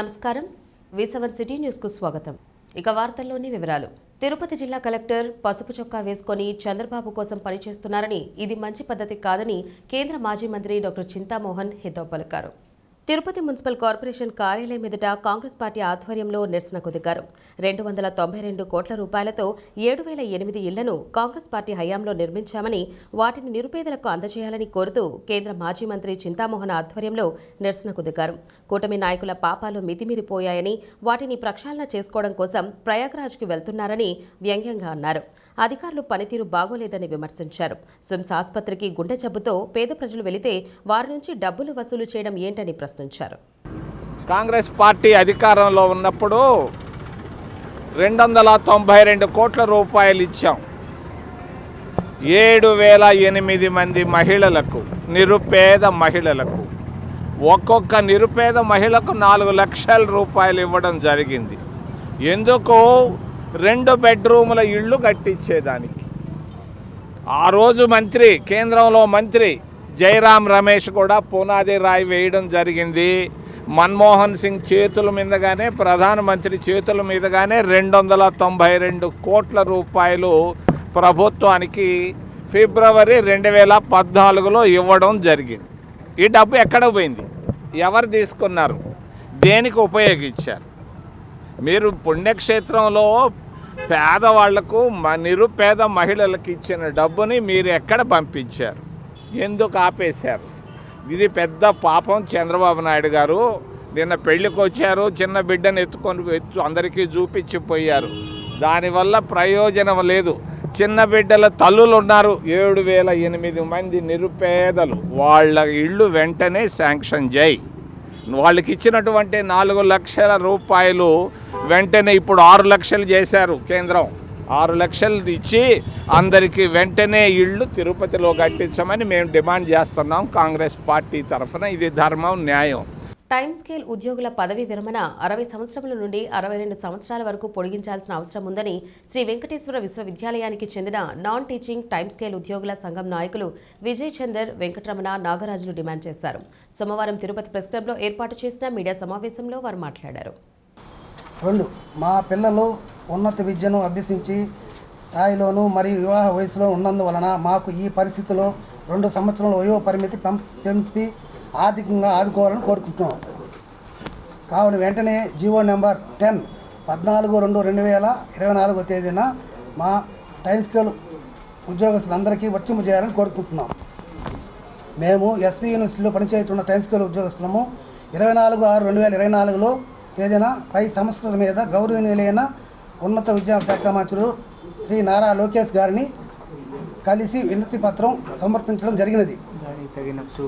నమస్కారం V7 city news కు స్వాగతం. ఇక వార్తల్లోని వివరాలు. తిరుపతి జిల్లా కలెక్టర్ పసుపు చొక్కా వేసుకొని చంద్రబాబు కోసం పనిచేస్తున్నారని, ఇది మంచి పద్ధతి కాదని కేంద్ర మాజీ మంత్రి డాక్టర్ చింతామోహన్ హితవు పలికారు. తిరుపతి మున్సిపల్ కార్పొరేషన్ కార్యాలయం ఎదుట కాంగ్రెస్ పార్టీ ఆధ్వర్యంలో నిరసనకు దిగారు. 292 కోట్ల రూపాయలతో 7,008 ఇళ్లను కాంగ్రెస్ పార్టీ హయాంలో నిర్మించామని, వాటిని నిరుపేదలకు అందజేయాలని కోరుతూ కేంద్ర మాజీ మంత్రి చింతామోహన్ ఆధ్వర్యంలో నిరసనకు దిగారు. కూటమి నాయకుల పాపాలు మితిమీరిపోయాయని, వాటిని ప్రక్షాళన చేసుకోవడం కోసం ప్రయాగ్రాజ్కి వెళ్తున్నారని వ్యంగ్యంగా అన్నారు. అధికారులు పనితీరు బాగోలేదని విమర్శించారు. స్విమ్స్ ఆసుపత్రికి గుండె జబ్బుతో పేద ప్రజలు వెళితే వారి నుంచి డబ్బులు వసూలు చేయడం ఏంటని ప్రశ్నించారు. కాంగ్రెస్ పార్టీ అధికారంలో ఉన్నప్పుడు 292 కోట్ల రూపాయలు ఇచ్చాం. 7,008 మంది మహిళలకు, నిరుపేద మహిళలకు, ఒక్కొక్క నిరుపేద మహిళకు 4 లక్షల రూపాయలు ఇవ్వడం జరిగింది. ఎందుకు? 2 బెడ్రూముల ఇళ్ళు కట్టించేదానికి. ఆ రోజు మంత్రి, కేంద్రంలో మంత్రి జైరాం రమేష్ కూడా పునాది రాయి వేయడం జరిగింది. మన్మోహన్ సింగ్ చేతుల మీదగానే, ప్రధానమంత్రి చేతుల మీదగానే 292 కోట్ల రూపాయలు ప్రభుత్వానికి ఫిబ్రవరి 2014లో ఇవ్వడం జరిగింది. ఈ డబ్బు ఎక్కడ పోయింది? ఎవరు తీసుకున్నారు? దేనికి ఉపయోగించారు? మీరు పుణ్యక్షేత్రంలో పేదవాళ్లకు, నిరుపేద మహిళలకు ఇచ్చిన డబ్బుని మీరు ఎక్కడ పంపించారు? ఎందుకు ఆపేశారు? ఇది పెద్ద పాపం. చంద్రబాబు నాయుడు గారు నిన్న పెళ్లికి వచ్చారు, చిన్న బిడ్డను ఎత్తుకొని అందరికీ చూపించిపోయారు. దానివల్ల ప్రయోజనం లేదు. చిన్న బిడ్డల తల్లులు ఉన్నారు, 7,008 మంది నిరుపేదలు. వాళ్ళ ఇళ్ళు వెంటనే శాంక్షన్ చేయి. వాళ్ళకి ఇచ్చినటువంటి 4 లక్షల రూపాయలు వెంటనే ఇప్పుడు 6 లక్షలు చేశారు కేంద్రం. 6 లక్షలు ఇచ్చి అందరికీ వెంటనే ఇళ్ళు తిరుపతిలో కట్టించమని మేము డిమాండ్ చేస్తున్నాం కాంగ్రెస్ పార్టీ తరఫున. ఇది ధర్మం, న్యాయం. టైమ్ స్కేల్ ఉద్యోగుల పదవీ విరమణ 60 సంవత్సరముల నుండి 62 సంవత్సరాల వరకు పొడిగించాల్సిన అవసరం ఉందని శ్రీ వెంకటేశ్వర విశ్వవిద్యాలయానికి చెందిన నాన్ టీచింగ్ టైమ్ స్కేల్ ఉద్యోగుల సంఘం నాయకులు విజయ్ చందర్, వెంకటరమణ, నాగరాజులు డిమాండ్ చేశారు. సోమవారం తిరుపతి ప్రెస్ క్లబ్లో ఏర్పాటు చేసిన మీడియా సమావేశంలో వారు మాట్లాడారు. 2. మా పిల్లలు ఉన్నత విద్యను అభ్యసించి స్థాయిలోనూ మరియు వివాహ వయసులో ఉన్నందువలన మాకు ఈ పరిస్థితిలో 2 సంవత్సరాల వయో పరిమితి పెంపి ఆర్థికంగా ఆదుకోవాలని కోరుకుంటున్నాం. కావున వెంటనే జీవో నెంబర్ 10 14/2/2024 తేదీన మా టైమ్ స్కేల్ ఉద్యోగస్తులందరికీ వర్తింపజేయాలని కోరుకుంటున్నాం. మేము ఎస్వి యూనివర్సిటీలో పనిచేస్తున్న టైమ్ స్కేల్ ఉద్యోగస్తులము 24/6/2024లో తేదీన పై సంస్థల మీద గౌరవనీయులైన ఉన్నత విద్యాశాఖ మంత్రులు శ్రీ నారా లోకేష్ గారిని కలిసి వినతి పత్రం సమర్పించడం జరిగినది.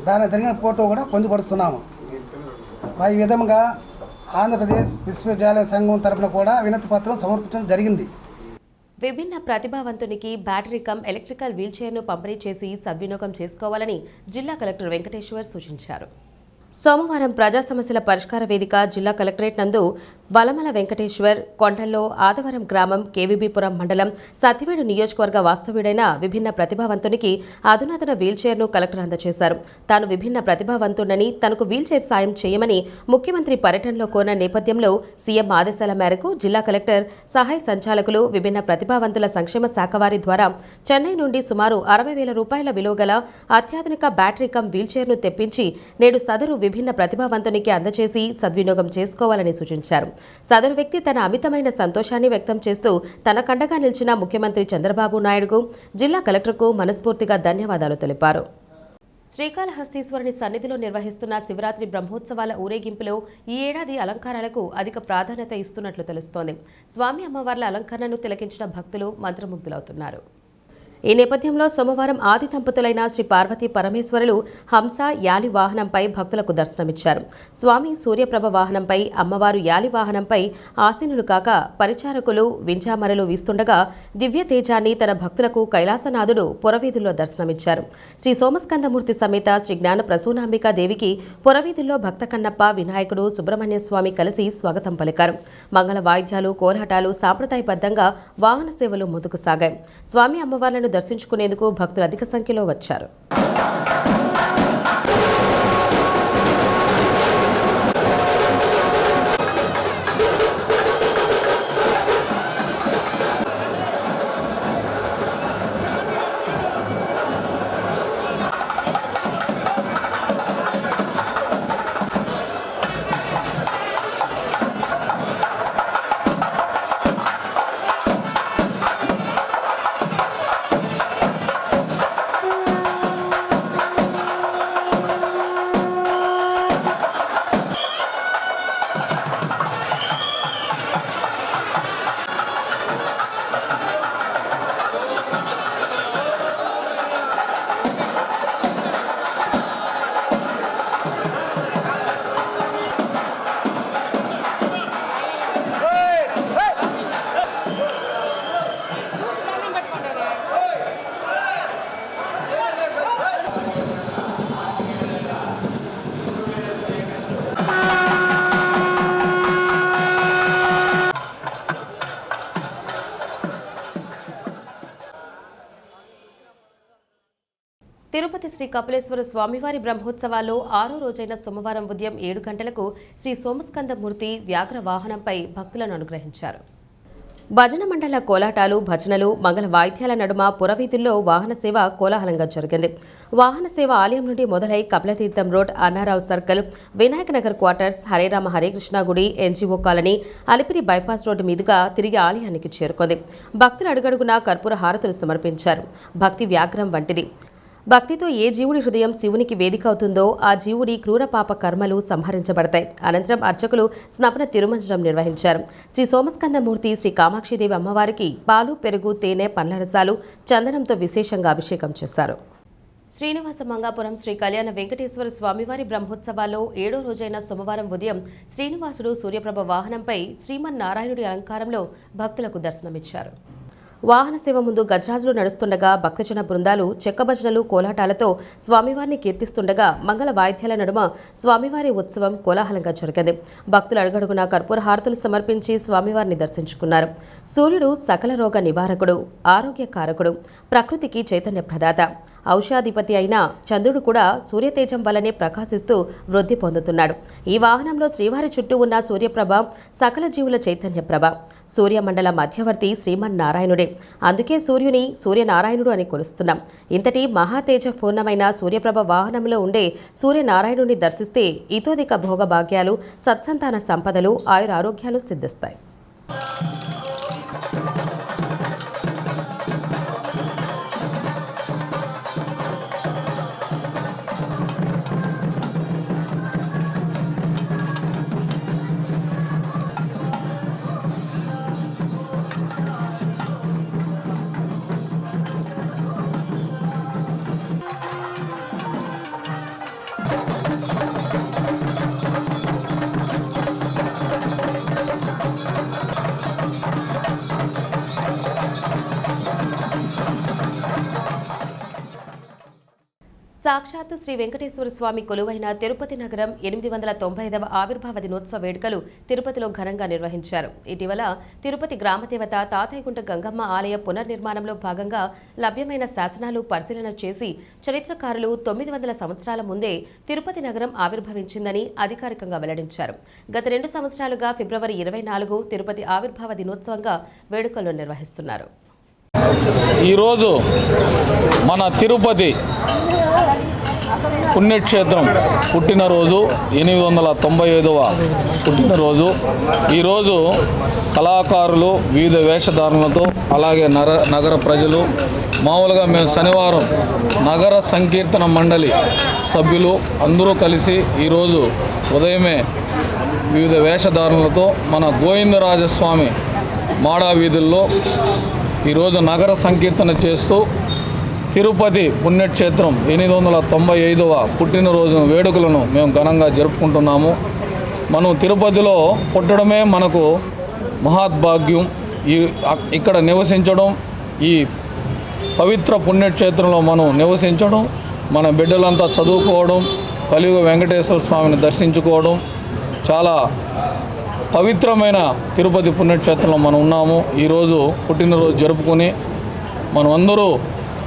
దాని తగిన ఫోటో కూడా పొందుపరుస్తున్నాము. ఈ విధంగా ఆంధ్రప్రదేశ్ విశ్వవిద్యాలయ సంఘం తరఫున కూడా వినతి పత్రం సమర్పించడం జరిగింది. విభిన్న ప్రతిభావంతునికి బ్యాటరీ కమ్ ఎలక్ట్రికల్ వీల్చైర్ను పంపిణీ చేసి సద్వినియోగం చేసుకోవాలని జిల్లా కలెక్టర్ వెంకటేశ్వర్ సూచించారు. సోమవారం ప్రజా సమస్యల పరిష్కార వేదిక జిల్లా కలెక్టరేట్ నందు వలమల వెంకటేశ్వర్, కొండల్లో ఆదవరం గ్రామం, కేవీబీపురం మండలం, సత్యవేడు నియోజకవర్గ వాస్తవ్యుడైన విభిన్న ప్రతిభావంతునికి అధునాతన వీల్చైర్ను కలెక్టర్ అందజేశారు. తాను విభిన్న ప్రతిభావంతుడని, తనకు వీల్చైర్ సాయం చేయమని ముఖ్యమంత్రి పర్యటనలో కోరిన నేపథ్యంలో సీఎం ఆదేశాల మేరకు జిల్లా కలెక్టర్, సహాయ సంచాలకులు, విభిన్న ప్రతిభావంతుల సంక్షేమ శాఖ వారి ద్వారా చెన్నై నుండి సుమారు 60,000 రూపాయల విలువ గల అత్యాధునిక బ్యాటరీ కమ్ వీల్చైర్ను తెప్పించి నేడు సదరు విభిన్న ప్రతిభావంతునికి అందజేసి సద్వినియోగం చేసుకోవాలని సూచించారు. సదరు వ్యక్తి తన అమితమైన సంతోషాన్ని వ్యక్తం చేస్తూ తన కండగా నిలిచిన ముఖ్యమంత్రి చంద్రబాబు నాయుడుకు, జిల్లా కలెక్టర్కు మనస్ఫూర్తిగా ధన్యవాదాలు తెలిపారు. శ్రీకాళహస్తీశ్వరుని సన్నిధిలో నిర్వహిస్తున్న శివరాత్రి బ్రహ్మోత్సవాల ఊరేగింపులో ఈ ఏడాది అలంకారాలకు అధిక ప్రాధాన్యత ఇస్తున్నట్లు తెలుస్తోంది. స్వామి అమ్మవార్ల అలంకరణను తిలకించిన భక్తులు మంత్రముగ్ధులవుతున్నారు. ఈ నేపథ్యంలో సోమవారం ఆది దంపతులైన శ్రీ పార్వతీ పరమేశ్వరులు హంస, యాలి వాహనంపై భక్తులకు దర్శనమిచ్చారు. స్వామి సూర్యప్రభ వాహనంపై, అమ్మవారు యాలి వాహనంపై ఆసీనులు కాక పరిచారకులు వింజామరలు వీస్తుండగా దివ్య తేజాన్ని తన భక్తులకు కైలాసనాథుడు పురవీధుల్లో దర్శనమిచ్చారు. శ్రీ సోమస్కందమూర్తి సమేత శ్రీ జ్ఞాన ప్రసూనాంబికా దేవికి పురవీధుల్లో భక్త కన్నప్ప, వినాయకుడు, సుబ్రహ్మణ్య స్వామి కలిసి స్వాగతం పలికారు. మంగళ వాయిద్యాలు, కోలాటాలు సాంప్రదాయబద్ధంగా వాహన సేవలు ముందుకు సాగాయి. స్వామి అమ్మవార్లను దర్శించుకునేందుకు భక్తులు అధిక సంఖ్యలో వచ్చారు. తిరుపతి శ్రీ కపిలేశ్వర స్వామివారి బ్రహ్మోత్సవాల్లో 6వ రోజైన సోమవారం ఉదయం 7 గంటలకు శ్రీ సోమస్కందమూర్తి వ్యాఘ్ర వాహనంపై భక్తులను అనుగ్రహించారు. భజన మండల కోలాటాలు, భజనలు, మంగళ వాయిద్యాల నడుమ పురవీధుల్లో వాహన సేవ కోలాహలంగా జరిగింది. వాహన సేవ ఆలయం నుండి మొదలై Kapilatheertham road, Annarao circle, Vinayaka Nagar quarters, Hare Rama Hare Krishna గుడి, NGO colony, Alipiri bypass road మీదుగా తిరిగి ఆలయానికి చేరుకుంది. భక్తులు అడుగడుగునా కర్పూర హారతులు సమర్పించారు. భక్తి వ్యాఘ్రం వంటిది. భక్తితో ఏ జీవుడి హృదయం శివునికి వేదిక అవుతుందో ఆ జీవుడి క్రూర పాప కర్మలు సంహరించబడతాయి. అనంతరం అర్చకులు స్నపన తిరుమంజనం నిర్వహించారు. శ్రీ సోమస్కందమూర్తి, శ్రీ కామాక్షిదేవి అమ్మవారికి పాలు, పెరుగు, తేనె, పండ్ల రసాలు, చందనంతో విశేషంగా అభిషేకం చేశారు. శ్రీనివాస మంగాపురం శ్రీ కళ్యాణ వెంకటేశ్వర స్వామివారి బ్రహ్మోత్సవాల్లో 7వ రోజైన సోమవారం ఉదయం శ్రీనివాసుడు సూర్యప్రభ వాహనంపై శ్రీమన్నారాయణుడి అలంకారంలో భక్తులకు దర్శనమిచ్చారు. వాహన సేవ ముందు గజరాజులు నడుస్తుండగా భక్తజన బృందాలు చెక్క భజనలు, కోలాటాలతో స్వామివారిని కీర్తిస్తుండగా మంగళ వాయిద్యాల నడుమ స్వామివారి ఉత్సవం కోలాహలంగా జరిగింది. భక్తులు అడుగడుగునా కర్పూర హారతులు సమర్పించి స్వామివారిని దర్శించుకున్నారు. సూర్యుడు సకల రోగ నివారకుడు, ఆరోగ్యకారకుడు, ప్రకృతికి చైతన్య ప్రదాత. ఔషాధిపతి అయిన చంద్రుడు కూడా సూర్యతేజం వల్లనే ప్రకాశిస్తూ వృద్ధి పొందుతున్నాడు. ఈ వాహనంలో శ్రీవారి చుట్టూ ఉన్న సూర్యప్రభ సకల జీవుల చైతన్య ప్రభ. సూర్యమండల మధ్యవర్తి శ్రీమన్నారాయణుడే. అందుకే సూర్యుని సూర్యనారాయణుడు అని కొలుస్తున్నాం. ఇంతటి మహాతేజపూర్ణమైన సూర్యప్రభ వాహనంలో ఉండే సూర్యనారాయణుడిని దర్శిస్తే ఇతోధిక భోగభాగ్యాలు, సత్సంతాన సంపదలు, ఆయురారోగ్యాలు సిద్ధిస్తాయి. సాక్షాత్తు శ్రీ వెంకటేశ్వర స్వామి కొలువైన తిరుపతి నగరం 895వ ఆవిర్భావ దినోత్సవ వేడుకలు తిరుపతిలో ఘనంగా నిర్వహించారు. ఇటీవల తిరుపతి గ్రామదేవత తాతయ్యగుంట గంగమ్మ ఆలయ పునర్నిర్మాణంలో భాగంగా లభ్యమైన శాసనాలు పరిశీలన చేసి చరిత్రకారులు 900 సంవత్సరాల ముందే తిరుపతి నగరం ఆవిర్భవించిందని అధికారికంగా వెల్లడించారు. గత 2 సంవత్సరాలుగా ఫిబ్రవరి 24 తిరుపతి ఆవిర్భావ దినోత్సవంగా వేడుకలు నిర్వహిస్తున్నారు. ఈరోజు మన తిరుపతి పుణ్యక్షేత్రం పుట్టినరోజు, 895వ పుట్టినరోజు. ఈరోజు కళాకారులు వివిధ వేషధారణలతో, అలాగే నగర ప్రజలు, మామూలుగా మేము శనివారం నగర సంకీర్తన మండలి సభ్యులు అందరూ కలిసి ఈరోజు ఉదయమే వివిధ వేషధారణలతో మన గోవిందరాజస్వామి మాడా వీధుల్లో ఈరోజు నగర సంకీర్తన చేస్తూ తిరుపతి పుణ్యక్షేత్రం 895వ పుట్టినరోజు వేడుకలను మేము ఘనంగా జరుపుకుంటున్నాము. మనం తిరుపతిలో పుట్టడమే మనకు మహాద్భాగ్యం. ఇక్కడ నివసించడం, ఈ పవిత్ర పుణ్యక్షేత్రంలో మనం నివసించడం, మన బిడ్డలంతా చదువుకోవడం, కలియుగ వెంకటేశ్వర స్వామిని దర్శించుకోవడం, చాలా పవిత్రమైన తిరుపతి పుణ్యక్షేత్రంలో మనం ఉన్నాము. ఈరోజు పుట్టినరోజు జరుపుకొని మనం అందరూ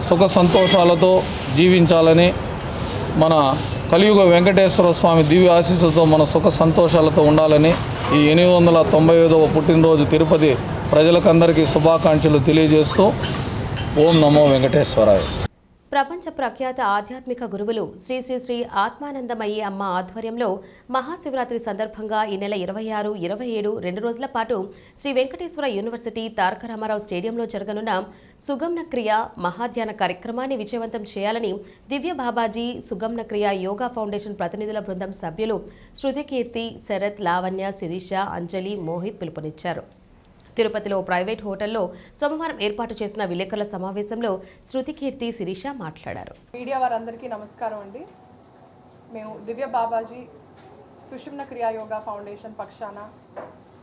సుఖ సంతోషాలతో జీవించాలని, మన కలియుగ వెంకటేశ్వర స్వామి దివ్య ఆశీస్సులతో మన సుఖ సంతోషాలతో ఉండాలని ఈ 895వ పుట్టినరోజు తిరుపతి ప్రజలకందరికీ శుభాకాంక్షలు తెలియజేస్తూ ఓం నమో వెంకటేశ్వరాయ. ప్రపంచ ప్రఖ్యాత ఆధ్యాత్మిక గురువులు శ్రీ శ్రీ శ్రీ ఆత్మానందమయ్యి అమ్మ ఆధ్వర్యంలో మహాశివరాత్రి సందర్భంగా ఈ నెల 26, 27 2 రోజుల పాటు శ్రీ వెంకటేశ్వర యూనివర్సిటీ తారక రామారావు స్టేడియంలో జరగనున్న సుగమ్న క్రియ మహాధ్యాన కార్యక్రమాన్ని విజయవంతం చేయాలని దివ్య బాబాజీ సుగమ్న క్రియ యోగా ఫౌండేషన్ ప్రతినిధుల బృందం సభ్యులు శృతికీర్తి, శరత్, లావణ్య, శిరీష, అంజలి, మోహిత్ పిలుపునిచ్చారు. తిరుపతిలో ప్రైవేట్ హోటల్లో సోమవారం ఏర్పాటు చేసిన విలేకరుల సమావేశంలో శృతికీర్తి, శిరీష మాట్లాడారు. మీడియా వారందరికీ నమస్కారం అండి. మేము దివ్య బాబాజీ సుషుమ్న క్రియా యోగా ఫౌండేషన్ పక్షాన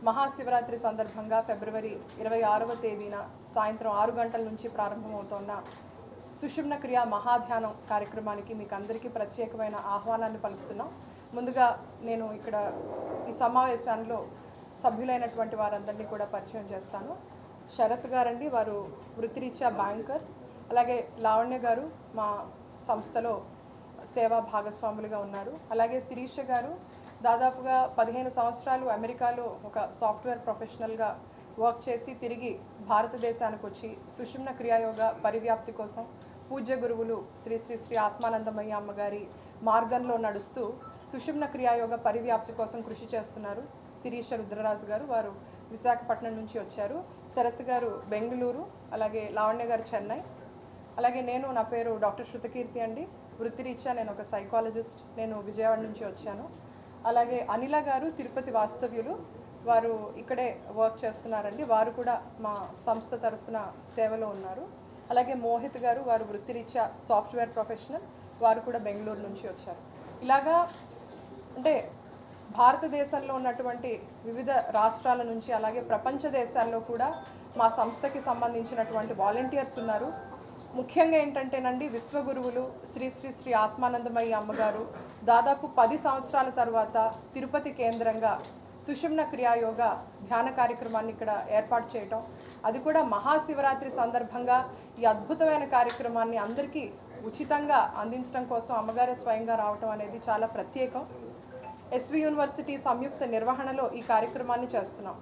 మహాశివరాత్రి సందర్భంగా ఫిబ్రవరి 26వ తేదీన సాయంత్రం 6 గంటల నుంచి ప్రారంభమవుతున్న సుషుమ్న క్రియా మహాధ్యానం కార్యక్రమానికి మీకు అందరికీ ప్రత్యేకమైన ఆహ్వానాన్ని పలుకుతున్నాం. ముందుగా నేను ఇక్కడ ఈ సమావేశంలో సభ్యులైనటువంటి వారందరినీ కూడా పరిచయం చేస్తాను. శరత్ గారండి, వారు వృత్తిరీత్యా బ్యాంకర్. అలాగే లావణ్య గారు మా సంస్థలో సేవా భాగస్వాములుగా ఉన్నారు. అలాగే శిరీష గారు దాదాపుగా 15 సంవత్సరాలు అమెరికాలో ఒక సాఫ్ట్వేర్ ప్రొఫెషనల్గా వర్క్ చేసి తిరిగి భారతదేశానికి వచ్చి సుషుమ్న క్రియాయోగ పరివ్యాప్తి కోసం పూజ్య గురువులు శ్రీ శ్రీ శ్రీ ఆత్మానందమయ్య అమ్మగారి మార్గంలో నడుస్తూ సుషుమ్న క్రియాయోగ పరివ్యాప్తి కోసం కృషి చేస్తున్నారు. శిరీష రుద్రరాజు గారు వారు విశాఖపట్నం నుంచి వచ్చారు. శరత్ గారు బెంగళూరు, అలాగే లావణ్య గారు చెన్నై. అలాగే నా పేరు డాక్టర్ శృతకీర్తి అండి. వృత్తిరీత్యా నేను ఒక సైకాలజిస్ట్. నేను విజయవాడ నుంచి వచ్చాను. అలాగే అనిల గారు తిరుపతి వాస్తవ్యులు, వారు ఇక్కడే వర్క్ చేస్తున్నారండి. వారు కూడా మా సంస్థ తరఫున సేవలో ఉన్నారు. అలాగే మోహిత్ గారు, వారు వృత్తిరీత్యా సాఫ్ట్వేర్ ప్రొఫెషనల్, వారు కూడా బెంగళూరు నుంచి వచ్చారు. ఇలాగా అంటే భారతదేశంలో ఉన్నటువంటి వివిధ రాష్ట్రాల నుంచి అలాగే ప్రపంచ దేశాల్లో కూడా మా సంస్థకి సంబంధించినటువంటి వాలంటీర్స్ ఉన్నారు. ముఖ్యంగా ఏంటంటేనండి, విశ్వగురువులు శ్రీ శ్రీ శ్రీ ఆత్మానందమయ్య అమ్మగారు దాదాపు 10 సంవత్సరాల తర్వాత తిరుపతి కేంద్రంగా సుషుమ్న క్రియాయోగ ధ్యాన కార్యక్రమాన్ని ఇక్కడ ఏర్పాటు చేయటం, అది కూడా మహాశివరాత్రి సందర్భంగా ఈ అద్భుతమైన కార్యక్రమాన్ని అందరికీ ఉచితంగా అందించడం కోసం అమ్మగారే స్వయంగా రావటం అనేది చాలా ప్రత్యేకం. ఎస్వి యూనివర్సిటీ సంయుక్త నిర్వహణలో ఈ కార్యక్రమాన్ని చేస్తున్నాం.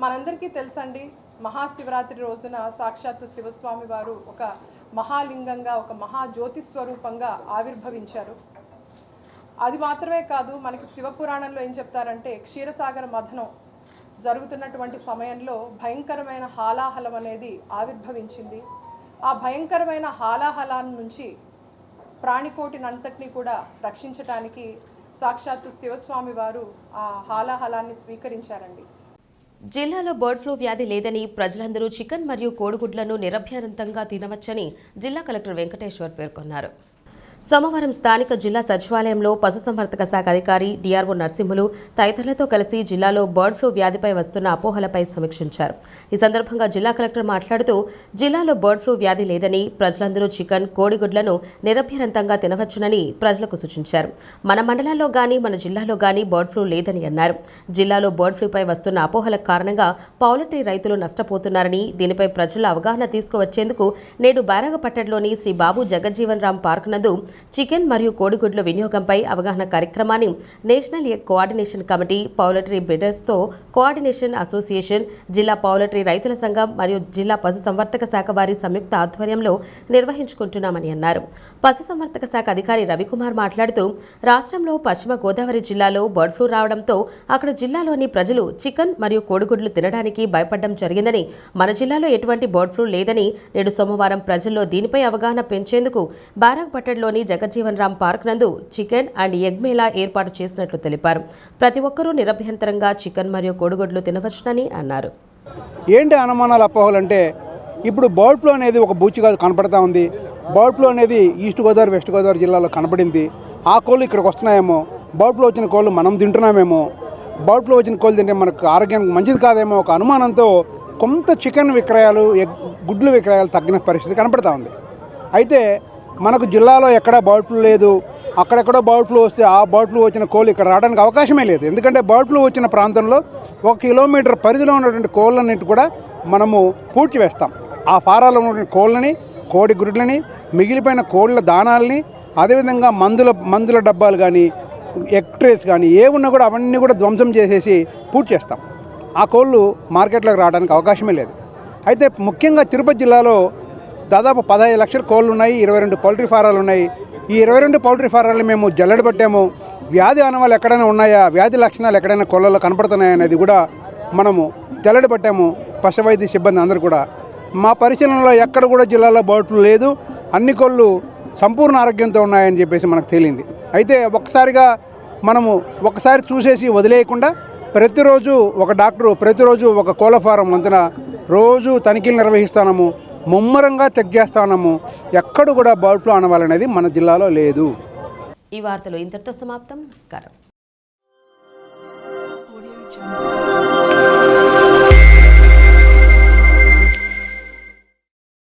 మనందరికీ తెలుసండి, మహాశివరాత్రి రోజున సాక్షాత్తు శివస్వామి వారు ఒక మహాలింగంగా, ఒక మహాజ్యోతి స్వరూపంగా ఆవిర్భవించారు. అది మాత్రమే కాదు, మనకి శివపురాణంలో ఏం చెప్తారంటే, క్షీరసాగర మథనం జరుగుతున్నటువంటి సమయంలో భయంకరమైన హాలాహలం అనేది ఆవిర్భవించింది. ఆ భయంకరమైన హాలాహలాన్ని నుంచి ప్రాణికోటినంతటినీ కూడా రక్షించటానికి సాక్షాత్తు శివస్వామి వారు ఆ హాలాహలాన్ని స్వీకరించారండి. జిల్లాలో బర్డ్ ఫ్లూ వ్యాధి లేదని ప్రజలందరూ చికెన్ మరియు కోడిగుడ్లను నిరభ్యంతరంగా తినవచ్చని జిల్లా కలెక్టర్ వెంకటేశ్వర్ పేర్కొన్నారు. సోమవారం స్థానిక జిల్లా సచివాలయంలో పశుసంవర్ధక శాఖ అధికారి డిఆర్ఓ నరసింహులు తదితరులతో కలిసి జిల్లాలో బర్డ్ ఫ్లూ వ్యాధిపై వస్తున్న అపోహలపై సమీక్షించారు. ఈ సందర్భంగా జిల్లా కలెక్టర్ మాట్లాడుతూ, జిల్లాలో బర్డ్ ఫ్లూ వ్యాధి లేదని ప్రజలందరూ చికెన్, కోడిగుడ్లను నిరభ్యంతరంగా తినవచ్చునని ప్రజలకు సూచించారు. మన మండలాల్లో గానీ మన జిల్లాలో గానీ బర్డ్ ఫ్లూ లేదని అన్నారు. జిల్లాలో బర్డ్ ఫ్లూపై వస్తున్న అపోహల కారణంగా పౌల్ట్రీ రైతులు నష్టపోతున్నారని, దీనిపై ప్రజల అవగాహన తీసుకువచ్చేందుకు నేడు బారాగపట్టణంలోని శ్రీ బాబు జగజ్జీవన్ రామ్ పార్క్ నందు చికెన్ మరియు కోడిగుడ్ల వినియోగంపై అవగాహన కార్యక్రమాన్ని national egg coordination committee, poultry బ్రీడర్స్తో కోఆర్డినేషన్ అసోసియేషన్, జిల్లా పౌల్ట్రీ రైతుల సంఘం మరియు జిల్లా పశుసంవర్ధక శాఖ వారి సంయుక్త ఆధ్వర్యంలో నిర్వహించుకుంటున్నామని అన్నారు. పశుసంవర్ధక శాఖ అధికారి రవికుమార్ మాట్లాడుతూ, రాష్ట్రంలో పశ్చిమ గోదావరి జిల్లాలో బర్డ్ ఫ్లూ రావడంతో అక్కడ జిల్లాలోని ప్రజలు చికెన్ మరియు కోడిగుడ్లు తినడానికి భయపడడం జరిగిందని, మన జిల్లాలో ఎటువంటి బర్డ్ ఫ్లూ లేదని నేడు సోమవారం ప్రజల్లో దీనిపై అవగాహన పెంచేందుకు బారాగపట్టణంలోని జగజ్జీవన్ రామ్ పార్క్ నందు చికెన్ అండ్ ఎగ్ మేళా ఏర్పాటు చేసినట్లు తెలిపారు. ప్రతి ఒక్కరూ నిరభ్యంతరంగా చికెన్ మరియు కోడిగుడ్లు తినవచ్చునని అన్నారు. ఏంటి అనుమానాలు, అపోహలు అంటే, ఇప్పుడు బర్డ్ ఫ్లూ అనేది ఒక బూచిగా కనపడతా ఉంది. బర్డ్ ఫ్లూ అనేది ఈస్ట్ గోదావరి, వెస్ట్ గోదావరి జిల్లాలో కనపడింది. ఆ కోళ్ళు ఇక్కడికి వస్తున్నాయేమో, బర్డ్ ఫ్లూ వచ్చిన కోళ్ళు మనం తింటున్నామేమో, బర్డ్ ఫ్లూ వచ్చిన కోళ్ళు తింటే మనకు ఆరోగ్యానికి మంచిది కాదేమో ఒక అనుమానంతో కొంత చికెన్ విక్రయాలు, గుడ్లు విక్రయాలు తగ్గిన పరిస్థితి కనపడతా ఉంది. అయితే మనకు జిల్లాలో ఎక్కడా బర్డ్ ఫ్లూ లేదు. అక్కడెక్కడో బర్డ్ ఫ్లూ వస్తే ఆ బర్డ్ ఫ్లూ వచ్చిన కోళ్ళు ఇక్కడ రావడానికి అవకాశమే లేదు. ఎందుకంటే బర్డ్ ఫ్లూ వచ్చిన ప్రాంతంలో 1 కిలోమీటర్ పరిధిలో ఉన్నటువంటి కోళ్ళన్నింటి కూడా మనము పూడ్చివేస్తాం. ఆ ఫారాల్లో ఉన్నటువంటి కోళ్ళని, కోడి గుడ్లని, మిగిలిపోయిన కోళ్ళ దానాలని, అదేవిధంగా మందుల డబ్బాలు కానీ, ఎగ్ ట్రేస్ కానీ ఏమున్నా కూడా అవన్నీ కూడా ధ్వంసం చేసేసి పూడ్చేస్తాం. ఆ కోళ్ళు మార్కెట్లోకి రావడానికి అవకాశమే లేదు. అయితే ముఖ్యంగా తిరుపతి జిల్లాలో దాదాపు 15 లక్షల కోళ్ళు ఉన్నాయి, 22 పౌల్ట్రీ ఫారాలు ఉన్నాయి. ఈ 22 పౌల్ట్రీ ఫారాలు మేము జల్లెడ పట్టాము. వ్యాధి ఆనవాళ్ళు ఎక్కడైనా ఉన్నాయా, వ్యాధి లక్షణాలు ఎక్కడైనా కోళ్ళలో కనపడుతున్నాయా అనేది కూడా మనము జల్లెడ పట్టాము. పశువైద్య సిబ్బంది అందరూ కూడా మా పరిశీలనలో ఎక్కడ కూడా జిల్లాలో బర్డ్ ఫ్లూ లేదు, అన్ని కోళ్ళు సంపూర్ణ ఆరోగ్యంతో ఉన్నాయని చెప్పేసి మనకు తేలింది. అయితే ఒకసారి చూసేసి వదిలేయకుండా ప్రతిరోజు ఒక డాక్టరు, ప్రతిరోజు ఒక కోళ్ళ ఫారం వంతున రోజు తనిఖీలు నిర్వహిస్తున్నాము, ముమ్మరంగా చెక్ చేస్తున్నాము. ఎక్కడ కూడా బర్డ్ ఫ్లూ అనవాలనేది మన జిల్లాలో లేదు. ఈ వార్తలు ఇంతటితో సమాప్తం. నమస్కారం.